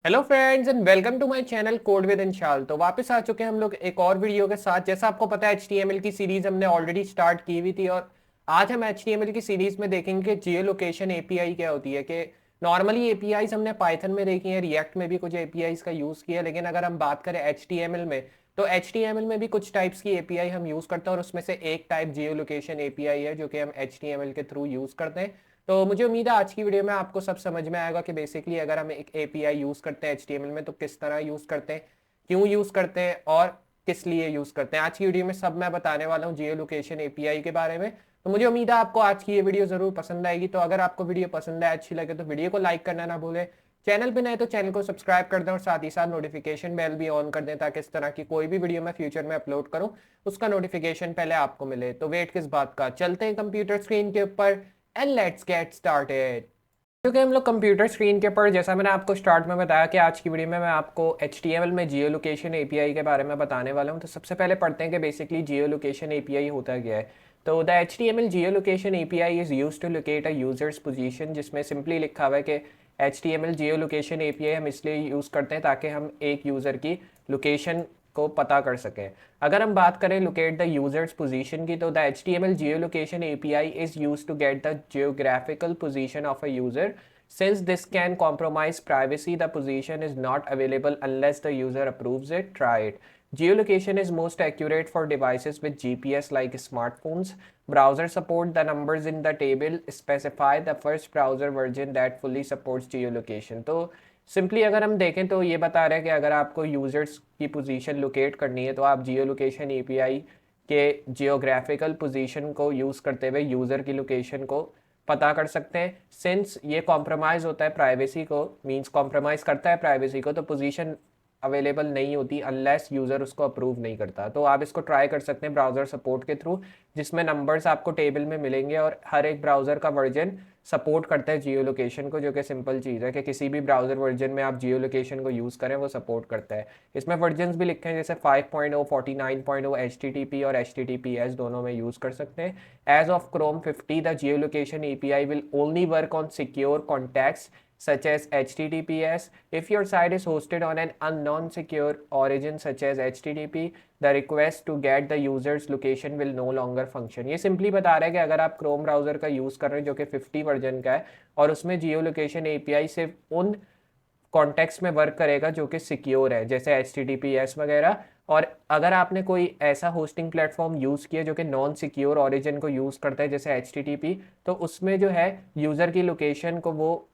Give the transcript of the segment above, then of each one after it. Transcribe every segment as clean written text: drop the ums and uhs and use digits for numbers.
Hello friends and welcome to my channel code with Anshal. तो वापस आ चुके हैं हम लोग एक और वीडियो के साथ। जैसा आपको पता है HTML की सीरीज हमने ऑलरेडी स्टार्ट की हुई थी और आज हम HTML की सीरीज में देखेंगे कि जियो लोकेशन एपीआई क्या होती है। कि नॉर्मली एपीआईज हमने पाइथन में देखी है, रिएक्ट में भी कुछ एपीआईज का यूज़ किया है, लेकिन अगर हम बात करें HTML में तो HTML में भी कुछ टाइप्स की एपीआई हम यूज़ करते हैं और उसमें से एक टाइप जियो लोकेशन एपीआई है जो कि हम HTML के थ्रू यूज़ करते हैं। तो मुझे उम्मीद है आज की वीडियो में आपको सब समझ में आएगा कि बेसिकली अगर हम एक एपीआई यूज़ करते हैं HTML में तो किस तरह यूज़ करते हैं, क्यों यूज़ करते हैं और किस लिए यूज़ करते हैं। आज की वीडियो में सब मैं बताने वाला हूँ जियो लोकेशन एपीआई के बारे में। तो मुझे उम्मीद है आपको आज की ये वीडियो ज़रूर पसंद आएगी। तो अगर आपको वीडियो पसंद आए, अच्छी लगे तो वीडियो को लाइक करना ना भूलें। चैनल पे नए तो चैनल को सब्सक्राइब कर दें और साथ ही साथ नोटिफिकेशन बेल भी ऑन कर दें ताकि इस तरह की कोई भी वीडियो मैं फ्यूचर में अपलोड करूं उसका नोटिफिकेशन पहले आपको मिले। तो वेट किस बात का, चलते हैं कंप्यूटर स्क्रीन के ऊपर एंड लेट्स गेट स्टार्टेड। क्योंकि हम लोग कंप्यूटर स्क्रीन के ऊपर, जैसा मैंने आपको स्टार्ट में बताया कि आज की वीडियो में मैं आपको HTML में जियो लोकेशन एपीआई के बारे में बताने वाला हूं। तो सबसे पहले पढ़ते हैं कि बेसिकली जियो लोकेशन एपीआई होता क्या है। तो the HTML geo location API is used to locate a user's position, जिसमें सिंपली लिखा हुआ है कि HTML जियो लोकेशन एपीआई हम इसलिए यूज़ करते हैं ताकि हम एक यूज़र की लोकेशन को पता कर सकें। अगर हम बात करें लोकेट द यूजर्स पोजीशन की, तो the HTML geolocation API is used to get the geographical position of a user. Since this can compromise privacy, the position is not available unless the user approves it. Try it. Geolocation is most accurate for devices with GPS like smartphones. Browser support the numbers in the table specify the first browser version that fully supports geolocation. तो simply अगर हम देखें तो ये बता रहा है कि अगर आपको यूज़र्स की पोजीशन लोकेट करनी है तो आप जियो लोकेशन एपीआई के जियोग्राफिकल पोजीशन को यूज़ करते हुए यूज़र की लोकेशन को पता कर सकते हैं। सिंस ये कॉम्प्रोमाइज़ होता है प्राइवेसी को, मींस कॉम्प्रोमाइज़ करता है प्राइवेसी को, तो पोजीशन अवेलेबल नहीं होती अनलेस यूज़र उसको अप्रूव नहीं करता। तो आप इसको ट्राई कर सकते हैं ब्राउज़र सपोर्ट के थ्रू, जिसमें नंबर्स आपको टेबल में मिलेंगे और हर एक ब्राउज़र का वर्जन सपोर्ट करता है जियो लोकेशन को, जो कि सिंपल चीज़ है कि किसी भी ब्राउज़र वर्जन में आप जियो लोकेशन को यूज़ करें वो सपोर्ट करता है। इसमें वर्जन्स भी लिखे हैं जैसे 5.0, 49.0, HTTP और HTTPS दोनों में यूज़ कर सकते हैं। As of Chrome 50 the geo location API will only work on secure contacts such as HTTPS. If your site is hosted on an unknown secure origin such as HTTP, the request to get the user's location will no longer function. ये simply बता रहा है कि अगर आप Chrome browser का use कर रहे हैं जो कि 50 वर्जन का है और उसमें जियो लोकेशन एपीआई सिर्फ उन कॉन्टेक्स्ट में वर्क करेगा जो कि सिक्योर है जैसे HTTPS वगैरह। और अगर आपने कोई ऐसा होस्टिंग प्लेटफॉर्म यूज़ किया जो कि नॉन सिक्योर ओरिजिन को यूज़ करता है जैसे HTTP, तो उसमें जो है यूज़र की लोकेशन को वो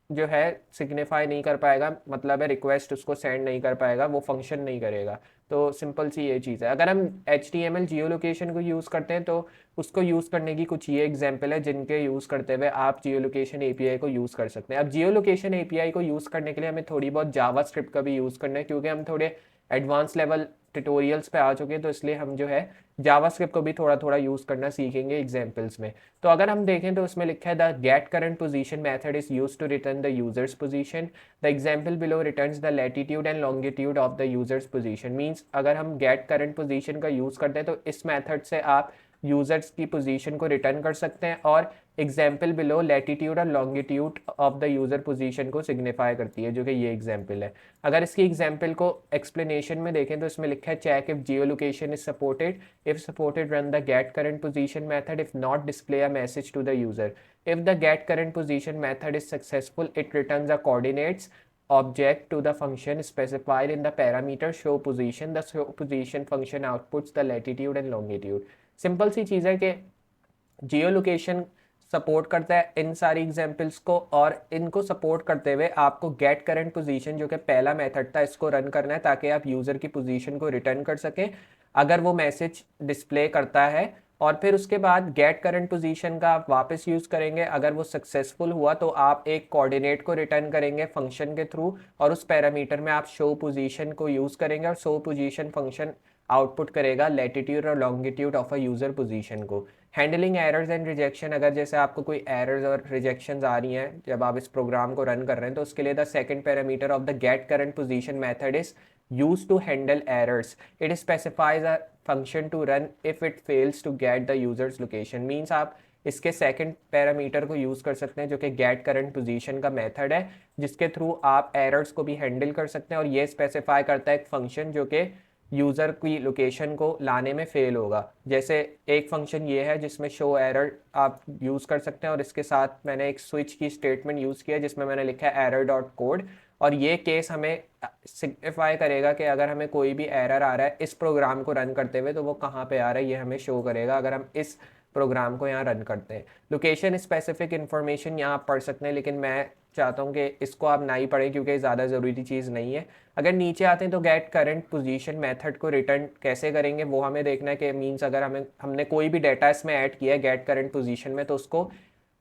जो है सिग्निफाई नहीं कर पाएगा, मतलब है रिक्वेस्ट उसको सेंड नहीं कर पाएगा, वो फंक्शन नहीं करेगा। तो सिंपल सी ये चीज़ है। अगर हम HTML जियो लोकेशन को यूज़ करते हैं तो उसको यूज़ करने की कुछ ये एग्जांपल है जिनके यूज़ करते हुए आप जियो लोकेशन एपीआई को यूज़ कर सकते हैं। अब जियो लोकेशन एपीआई को यूज़ करने के लिए हमें थोड़ी बहुत जावा स्क्रिप्ट का भी यूज़ करना है, क्योंकि हम थोड़े एडवांस लेवल ट्यूटोरियल्स पे आ चुके हैं, तो इसलिए हम जो है जावास्क्रिप्ट को भी थोड़ा थोड़ा यूज़ करना सीखेंगे एग्जांपल्स में। तो अगर हम देखें तो उसमें लिखा है the get current position method is used to return the user's position. The example below returns the latitude and longitude of the user's position. Means अगर हम गेट करंट पोजीशन का यूज़ करते हैं तो इस मेथड से आप यूजर्स की पोजीशन को रिटर्न कर सकते हैं और एग्जाम्पल बिलो लैटिट्यूड और longitude of the user position को सिग्निफाई करती है, जो कि ये एग्जाम्पल है। अगर इसकी एग्जाम्पल को एक्सप्लेनेशन में देखें तो इसमें लिखा है check if geo location is supported, if supported run the get current position method, if not display a message to the user. If the get current position method is successful, it returns the coordinates object to the function specified in the parameter show position. The show position function outputs the latitude and longitude. Simple सी चीज़ है कि जियो location support करता है इन सारी examples को, और इनको सपोर्ट करते हुए आपको गेट करंट पोजीशन जो कि पहला मेथड था इसको रन करना है ताकि आप यूज़र की पोजीशन को रिटर्न कर सकें अगर वो मैसेज डिस्प्ले करता है। और फिर उसके बाद गेट करंट पोजीशन का आप वापस यूज़ करेंगे। अगर वो सक्सेसफुल हुआ तो आप एक कोऑर्डिनेट को रिटर्न करेंगे फंक्शन के थ्रू, और उस पैरामीटर में आप शो पोजीशन को यूज़ करेंगे और शो पोजीशन फंक्शन आउटपुट करेगा लैटिट्यूड और longitude of a user position को। हैंडलिंग एरर्स एंड रिजेक्शन, अगर जैसे आपको कोई एरर्स और रिजेक्शंस आ रही हैं जब आप इस प्रोग्राम को रन कर रहे हैं तो उसके लिए the second parameter of the get current position method is use to handle errors. It specifies a function to run if it fails to get the user's location. Means आप इसके second parameter को use कर सकते हैं जो कि gate current position का method है, जिसके थ्रू आप एरर्स को भी हैंडल कर सकते हैं। और ये स्पेसिफाई करता है एक फंक्शन जो कि यूज़र की लोकेशन को लाने में फेल होगा। जैसे एक फंक्शन ये है जिसमें शो एरर आप यूज़ कर सकते हैं, और इसके साथ मैंने एक स्विच की स्टेटमेंट यूज़ किया जिसमें मैंने लिखा है एरर डॉट कोड। और ये केस हमें सिग्निफाई करेगा कि अगर हमें कोई भी एरर आ रहा है इस प्रोग्राम को रन करते हुए तो वो कहाँ पे आ रहा है, ये हमें शो करेगा अगर हम इस प्रोग्राम को यहाँ रन करते हैं। लोकेशन स्पेसिफिक इन्फॉर्मेशन यहाँ आप पढ़ सकते हैं, लेकिन मैं चाहता हूँ कि इसको आप ना ही पढ़ें क्योंकि ज़्यादा ज़रूरी चीज़ नहीं है। अगर नीचे आते हैं तो गेट करंट पोजीशन मेथड को रिटर्न कैसे करेंगे वो हमें देखना है कि मीन्स अगर हमने कोई भी डाटा इसमें ऐड किया है गेट करंट पोजीशन में, तो उसको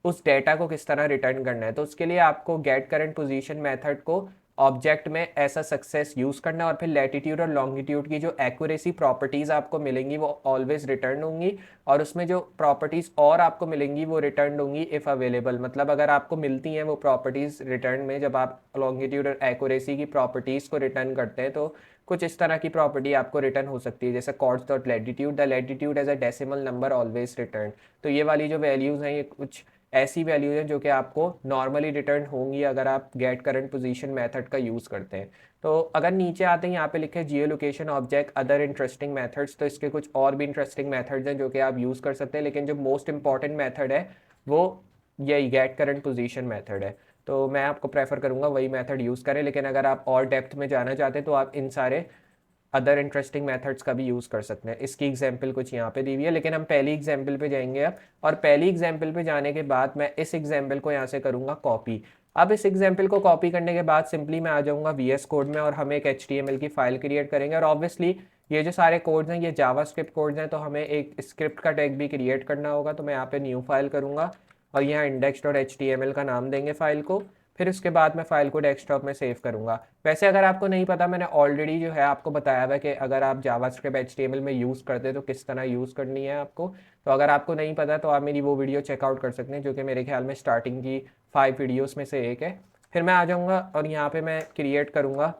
उस डेटा को किस तरह रिटर्न करना है। तो उसके लिए आपको गेट करंट पोजीशन मेथड को ऑब्जेक्ट में ऐसा सक्सेस यूज़ करना है, और फिर लैटिट्यूड और लॉन्गिट्यूड की जो एक्यूरेसी प्रॉपर्टीज़ आपको मिलेंगी वो ऑलवेज रिटर्न होंगी, और उसमें जो प्रॉपर्टीज़ और आपको मिलेंगी वो रिटर्न होंगी इफ़ अवेलेबल। मतलब अगर आपको मिलती हैं वो प्रॉपर्टीज़ रिटर्न में, जब आप लॉन्गिट्यूड और एक्यूरेसी की प्रॉपर्टीज़ को रिटर्न करते हैं तो कुछ इस तरह की प्रॉपर्टी आपको रिटर्न हो सकती है, जैसे coords dot latitude, the latitude as a decimal number always return. तो ये वाली जो वैल्यूज़ हैं ये कुछ ऐसी वैल्यूज हैं जो कि आपको नॉर्मली रिटर्न होंगी अगर आप गेट करंट पोजीशन मेथड का यूज़ करते हैं। तो अगर नीचे आते हैं यहाँ पे लिखे जियो location object other interesting methods, तो इसके कुछ और भी इंटरेस्टिंग मेथड्स हैं जो कि आप यूज़ कर सकते हैं, लेकिन जो मोस्ट इंपॉर्टेंट मेथड है वो यही गेट करंट पोजीशन मेथड है। तो मैं आपको प्रेफर करूँगा वही मेथड यूज़ करें, लेकिन अगर आप और डेप्थ में जाना चाहते हैं तो आप इन सारे अदर इंटरेस्टिंग मेथड्स का भी यूज़ कर सकते हैं। इसकी एग्जांपल कुछ यहाँ पे दी हुई है, लेकिन हम पहली एग्जांपल पे जाएंगे अब। और पहली एग्जांपल पे जाने के बाद मैं इस एग्जांपल को यहाँ से करूँगा कॉपी। अब इस एग्जांपल को कॉपी करने के बाद सिंपली मैं आ जाऊँगा VS कोड में, और हम एक HTML की फाइल क्रिएट करेंगे। और ऑब्वियसली ये जो सारे कोड्स हैं ये जावास्क्रिप्ट कोड्स हैं, तो हमें एक स्क्रिप्ट का टैग भी क्रिएट करना होगा। तो मैं यहाँ पे न्यू फाइल करूँगा और यहाँ index.html का नाम देंगे फाइल को। फिर उसके बाद मैं फाइल को डेस्कटॉप में सेव करूँगा। वैसे अगर आपको नहीं पता, मैंने ऑलरेडी जो है आपको बताया हुआ है कि अगर आप जावास्क्रिप्ट HTML में यूज़ करते हैं तो किस तरह यूज़ करनी है आपको। तो अगर आपको नहीं पता तो आप मेरी वो वीडियो चेकआउट कर सकते हैं जो कि मेरे ख्याल में स्टार्टिंग की 5 वीडियोस में से एक है। फिर मैं आ जाऊँगा और यहाँ पे मैं क्रिएट करूँगा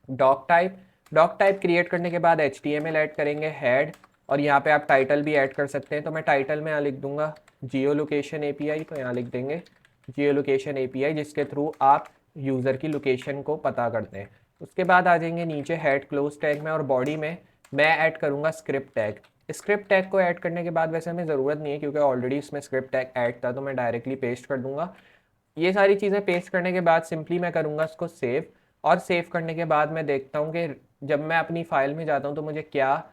डॉक टाइप क्रिएट करने के बाद HTML ऐड करेंगे हेड, और यहाँ पे आप टाइटल भी ऐड कर सकते हैं। तो मैं टाइटल में यहाँ लिख दूंगा जियो लोकेशन API, तो यहाँ लिख देंगे जियो लोकेशन API, जिसके थ्रू आप यूज़र की लोकेशन को पता करते हैं। उसके बाद आ जाएंगे नीचे हेड क्लोज टैग में, और बॉडी में मैं ऐड करूँगा स्क्रिप्ट टैग। स्क्रिप्ट टैग को ऐड करने के बाद वैसे हमें ज़रूरत नहीं है क्योंकि ऑलरेडी इसमें स्क्रिप्ट टैग ऐड था, तो मैं डायरेक्टली पेस्ट कर दूंगा। ये सारी चीज़ें पेस्ट करने के बाद सिंपली मैं करूँगा इसको सेव, और सेव करने के बाद मैं देखता हूँ कि जब मैं अपनी फाइल में जाता हूँ तो मुझे क्या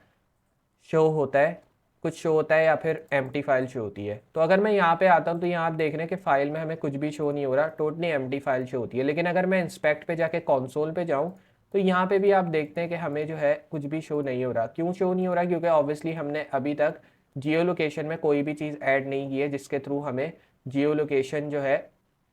शो होता है, कुछ शो होता है या फिर एम्प्टी फाइल शो होती है। तो अगर मैं यहाँ पे आता हूँ तो यहाँ आप देख रहे हैं कि फाइल में हमें कुछ भी शो नहीं हो रहा, टोटली एम्प्टी फाइल शो होती है। लेकिन अगर मैं इंस्पेक्ट पे जाके कंसोल पे जाऊँ तो यहाँ पे भी आप देखते हैं कि हमें जो है कुछ भी शो नहीं हो रहा। क्यों शो नहीं हो रहा? क्योंकि ऑब्वियसली हमने अभी तक जियो लोकेशन में कोई भी चीज़ ऐड नहीं की है जिसके थ्रू हमें जियो लोकेशन जो है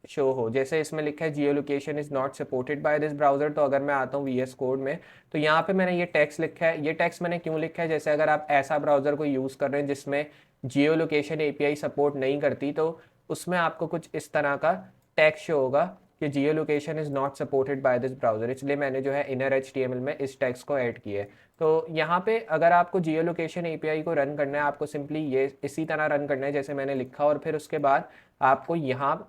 शो हो। जैसे इसमें लिखा है जियो location is not supported by this browser, तो अगर मैं आता हूँ VS कोड में तो यहाँ पे मैंने ये टेक्स्ट लिखा है। ये टेक्स्ट मैंने क्यों लिखा है? जैसे अगर आप ऐसा ब्राउज़र को यूज़ कर रहे हैं जिसमें जियो लोकेशन API सपोर्ट नहीं करती, तो उसमें आपको कुछ इस तरह का टेक्स्ट शो होगा कि जियो location is not supported by this browser. इसलिए मैंने जो है इनर HTML में इस टेक्स्ट को ऐड किया है। तो यहाँ पे अगर आपको जियो लोकेशन API को रन करना है, आपको सिंपली ये इसी तरह रन करना है जैसे मैंने लिखा, और फिर उसके बाद आपको यहाँ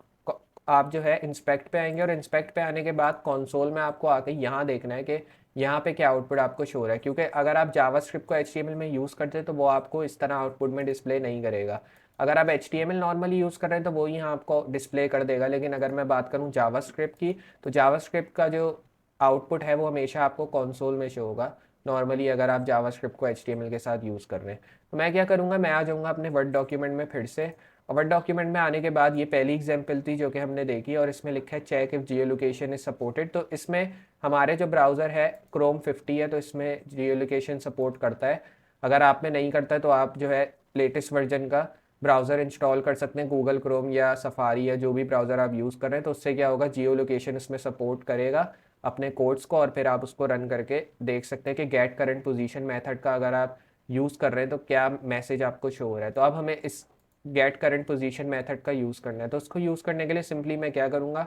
आप जो है इंस्पेक्ट पे आएंगे, और इंस्पेक्ट पे आने के बाद कंसोल में आपको आके यहाँ देखना है कि यहाँ पे क्या आउटपुट आपको शो हो रहा है। क्योंकि अगर आप जावास्क्रिप्ट को HTML में यूज़ करते हैं तो वो आपको इस तरह आउटपुट में डिस्प्ले नहीं करेगा। अगर आप HTML नॉर्मली यूज़ कर रहे हैं तो वो यहाँ आपको डिस्प्ले कर देगा। लेकिन अगर मैं बात करूँ जावास्क्रिप्ट की, तो जावास्क्रिप्ट का जो आउटपुट है वो हमेशा आपको कंसोल में शो होगा नॉर्मली, अगर आप जावास्क्रिप्ट को HTML के साथ यूज़ कर रहे हैं। तो मैं क्या करूँगा, मैं आ जाऊँगा अपने वर्ड डॉक्यूमेंट में फिर से, और वर्ड डॉक्यूमेंट में आने के बाद ये पहली एग्जांपल थी जो कि हमने देखी, और इसमें लिखा है check if geo location is supported. तो इसमें हमारे जो ब्राउज़र है क्रोम 50 है, तो इसमें जियो लोकेशन सपोर्ट करता है। अगर आप में नहीं करता है तो आप जो है लेटेस्ट वर्जन का ब्राउज़र इंस्टॉल कर सकते हैं, गूगल क्रोम या सफारी या जो भी ब्राउज़र आप यूज़ कर रहे हैं। तो उससे क्या होगा, जियो लोकेशन इसमें सपोर्ट करेगा अपने कोड्स को, और फिर आप उसको रन करके देख सकते हैं कि गेट करंट पोजीशन मेथड का अगर आप यूज़ कर रहे हैं तो क्या मैसेज आपको शो हो रहा है। तो अब हमें इस गेट करंट पोजीशन मेथड का यूज़ करना है। तो उसको यूज़ करने के लिए सिंपली मैं क्या करूँगा,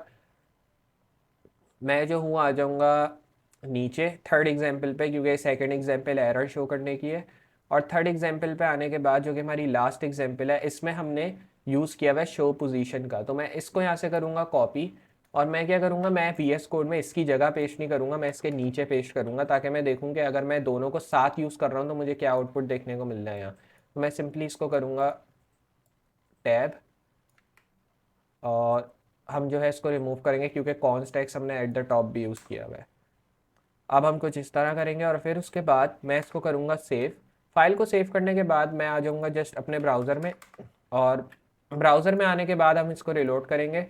मैं जो हूँ आ जाऊँगा नीचे थर्ड एग्जाम्पल पे, क्योंकि सेकंड एग्जाम्पल एरर शो करने की है। और थर्ड एग्जाम्पल पे आने के बाद जो कि हमारी लास्ट एग्जाम्पल है, इसमें हमने यूज़ किया हुआ है शो पोजीशन का। तो मैं इसको यहाँ से करूँगा कॉपी, और मैं क्या करूँगा, मैं VS कोड में इसकी जगह पेस्ट नहीं करूँगा, मैं इसके नीचे पेस्ट करूँगा, ताकि मैं देखूँ कि अगर मैं दोनों को साथ यूज़ कर रहा हूँ तो मुझे क्या आउटपुट देखने को मिल रहा है यहाँ। तो मैं सिंपली इसको करूँगा टैब, और हम जो है इसको रिमूव करेंगे क्योंकि कॉन्स्टेक्स हमने एट द टॉप भी यूज़ किया हुआ है। अब हम कुछ इस तरह करेंगे और फिर उसके बाद मैं इसको करूँगा सेव। फाइल को सेव करने के बाद मैं आ जाऊँगा जस्ट अपने ब्राउज़र में, और ब्राउज़र में आने के बाद हम इसको रिलोड करेंगे।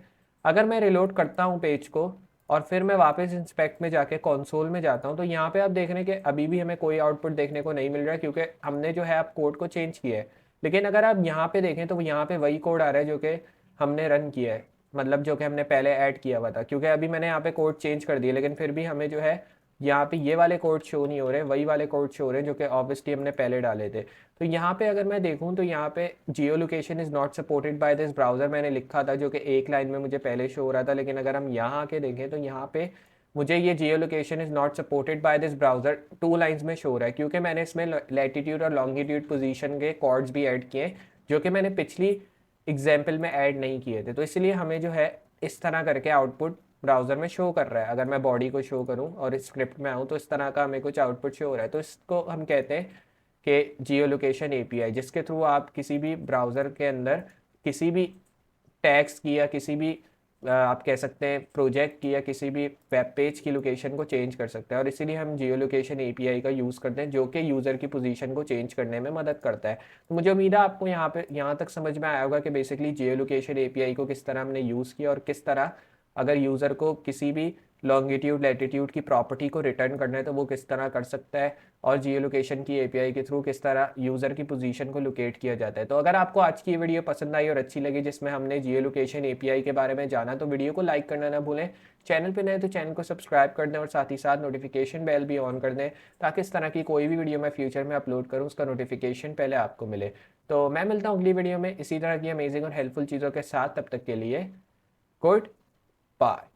अगर मैं रिलोड करता हूँ पेज को और फिर मैं वापस इंस्पेक्ट में जाके कंसोल में जाता हूँ, तो यहाँ पे आप देख रहे हैं कि अभी भी हमें कोई आउटपुट देखने को नहीं मिल रहा है, क्योंकि हमने जो है आप कोड को चेंज किया है। लेकिन अगर आप यहाँ पे देखें तो यहाँ पे वही कोड आ रहा है जो कि हमने रन किया है, मतलब जो कि हमने पहले ऐड किया हुआ था। क्योंकि अभी मैंने यहाँ पे कोड चेंज कर दिया, लेकिन फिर भी हमें जो है यहाँ पे ये वाले कोड शो नहीं हो रहे, वही वाले कोड शो हो रहे हैं जो कि ऑब्वियसली हमने पहले डाले थे। तो यहाँ पे अगर मैं देखूँ तो यहाँ पे जियो location is not supported by this browser मैंने लिखा था, जो कि एक लाइन में मुझे पहले शो हो रहा था। लेकिन अगर हम यहाँ आके देखें तो यहाँ पे मुझे ये जियो location is not supported by this browser 2 lines में शो हो रहा है, क्योंकि मैंने इसमें लैटिट्यूड और लॉन्गिट्यूड पोजीशन के कॉर्ड्स भी ऐड किए हैं, जो कि मैंने पिछली एग्जाम्पल में ऐड नहीं किए थे। तो इसलिए हमें जो है इस तरह करके आउटपुट ब्राउज़र में शो कर रहा है। अगर मैं बॉडी को शो करूं और इस स्क्रिप्ट में आऊं तो इस तरह का हमें कुछ आउटपुट शो हो रहा है। तो इसको हम कहते हैं कि जियो लोकेशन API, जिसके थ्रू आप किसी भी ब्राउज़र के अंदर किसी भी टैग्स की या किसी भी आप कह सकते हैं प्रोजेक्ट की या किसी भी वेब पेज की लोकेशन को चेंज कर सकते हैं। और इसीलिए हम जियो लोकेशन API का यूज़ करते हैं, जो कि यूज़र की पोजीशन को चेंज करने में मदद करता है। तो मुझे उम्मीद है आपको यहाँ तक समझ में आया होगा कि बेसिकली जियो लोकेशन API को किस तरह हमने यूज़ किया, और किस तरह अगर यूज़र को किसी भी लॉन्गिट्यूड लैटिट्यूड की प्रॉपर्टी को रिटर्न करना है तो वो किस तरह कर सकता है, और जियो लोकेशन की API के थ्रू किस तरह यूज़र की पोजीशन को लोकेट किया जाता है। तो अगर आपको आज की ये वीडियो पसंद आई और अच्छी लगी, जिसमें हमने जियो लोकेशन API के बारे में जाना, तो वीडियो को लाइक करना ना भूलें। चैनल पर नए तो चैनल को सब्सक्राइब कर दें और साथ ही साथ नोटिफिकेशन बेल भी ऑन कर दें, ताकि इस तरह की कोई भी वीडियो मैं फ्यूचर में अपलोड करूँ उसका नोटिफिकेशन पहले आपको मिले। तो मैं मिलता हूँ अगली वीडियो में इसी तरह की अमेजिंग और हेल्पफुल चीज़ों के साथ। तब तक के लिए गुड बाय।